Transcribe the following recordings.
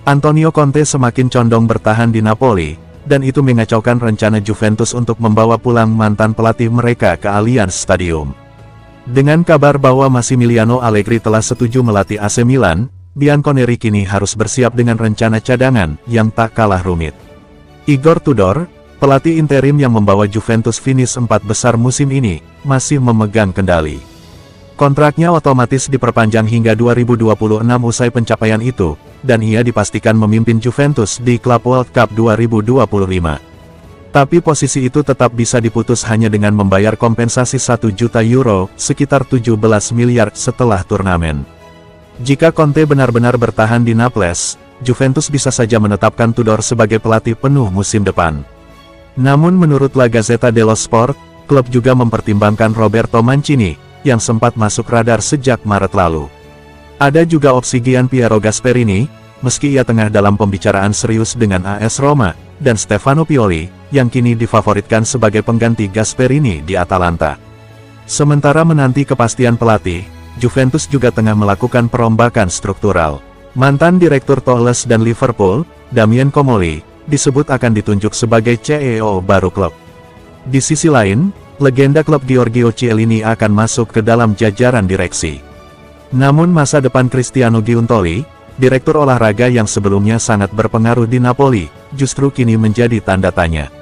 Antonio Conte semakin condong bertahan di Napoli, dan itu mengacaukan rencana Juventus untuk membawa pulang mantan pelatih mereka ke Allianz Stadium. Dengan kabar bahwa Massimiliano Allegri telah setuju melatih AC Milan, Bianconeri kini harus bersiap dengan rencana cadangan yang tak kalah rumit. Igor Tudor, pelatih interim yang membawa Juventus finish 4 besar musim ini, masih memegang kendali. Kontraknya otomatis diperpanjang hingga 2026 usai pencapaian itu, dan ia dipastikan memimpin Juventus di Club World Cup 2025. Tapi posisi itu tetap bisa diputus hanya dengan membayar kompensasi 1 juta euro, sekitar 17 miliar setelah turnamen. Jika Conte benar-benar bertahan di Naples, Juventus bisa saja menetapkan Tudor sebagai pelatih penuh musim depan. Namun menurut La Gazzetta dello Sport, klub juga mempertimbangkan Roberto Mancini, yang sempat masuk radar sejak Maret lalu. Ada juga opsi Gian Piero Gasperini, meski ia tengah dalam pembicaraan serius dengan AS Roma, dan Stefano Pioli, yang kini difavoritkan sebagai pengganti Gasperini di Atalanta. Sementara menanti kepastian pelatih, Juventus juga tengah melakukan perombakan struktural. Mantan direktur Toulouse dan Liverpool, Damien Comolli, disebut akan ditunjuk sebagai CEO baru klub. Di sisi lain, legenda klub Giorgio Chiellini akan masuk ke dalam jajaran direksi. Namun masa depan Cristiano Giuntoli, direktur olahraga yang sebelumnya sangat berpengaruh di Napoli, justru kini menjadi tanda tanya.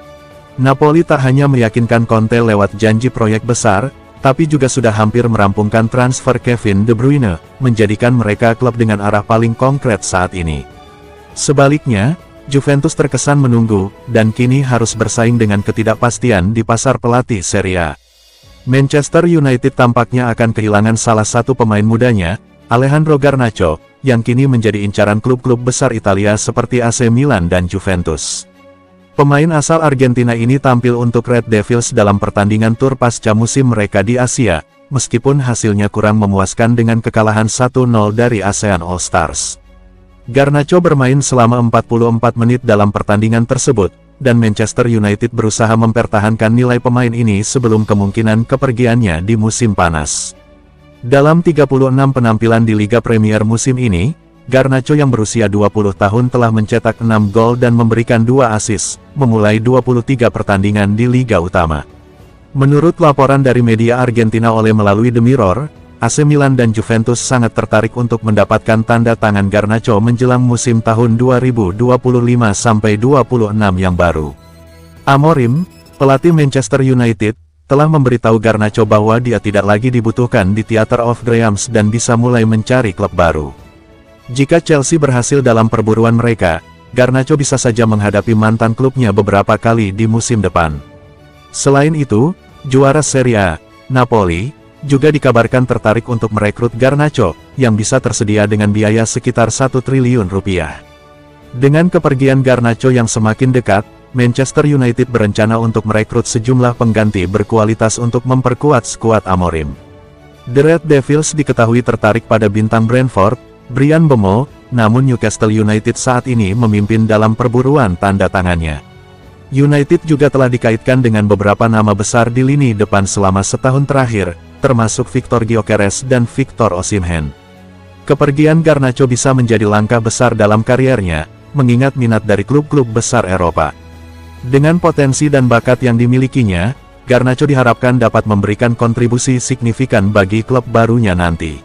Napoli tak hanya meyakinkan Conte lewat janji proyek besar, tapi juga sudah hampir merampungkan transfer Kevin De Bruyne, menjadikan mereka klub dengan arah paling konkret saat ini. Sebaliknya, Juventus terkesan menunggu, dan kini harus bersaing dengan ketidakpastian di pasar pelatih Serie A. Manchester United tampaknya akan kehilangan salah satu pemain mudanya, Alejandro Garnacho, yang kini menjadi incaran klub-klub besar Italia seperti AC Milan dan Juventus. Pemain asal Argentina ini tampil untuk Red Devils dalam pertandingan tur pasca musim mereka di Asia, meskipun hasilnya kurang memuaskan dengan kekalahan 1-0 dari ASEAN All Stars. Garnacho bermain selama 44 menit dalam pertandingan tersebut, dan Manchester United berusaha mempertahankan nilai pemain ini sebelum kemungkinan kepergiannya di musim panas. Dalam 36 penampilan di Liga Premier musim ini, Garnacho yang berusia 20 tahun telah mencetak 6 gol dan memberikan 2 assist, memulai 23 pertandingan di Liga Utama. Menurut laporan dari media Argentina oleh melalui The Mirror, AC Milan dan Juventus sangat tertarik untuk mendapatkan tanda tangan Garnacho menjelang musim tahun 2025-26 yang baru. Amorim, pelatih Manchester United, telah memberitahu Garnacho bahwa dia tidak lagi dibutuhkan di Theatre of Dreams dan bisa mulai mencari klub baru. Jika Chelsea berhasil dalam perburuan mereka, Garnacho bisa saja menghadapi mantan klubnya beberapa kali di musim depan. Selain itu, juara Serie A, Napoli, juga dikabarkan tertarik untuk merekrut Garnacho, yang bisa tersedia dengan biaya sekitar 1 triliun rupiah. Dengan kepergian Garnacho yang semakin dekat, Manchester United berencana untuk merekrut sejumlah pengganti berkualitas untuk memperkuat skuad Amorim. The Red Devils diketahui tertarik pada bintang Brentford, Bryan Mbeumo, namun Newcastle United saat ini memimpin dalam perburuan tanda tangannya. United juga telah dikaitkan dengan beberapa nama besar di lini depan selama setahun terakhir, termasuk Victor Gyökeres dan Victor Osimhen. Kepergian Garnacho bisa menjadi langkah besar dalam kariernya, mengingat minat dari klub-klub besar Eropa. Dengan potensi dan bakat yang dimilikinya, Garnacho diharapkan dapat memberikan kontribusi signifikan bagi klub barunya nanti.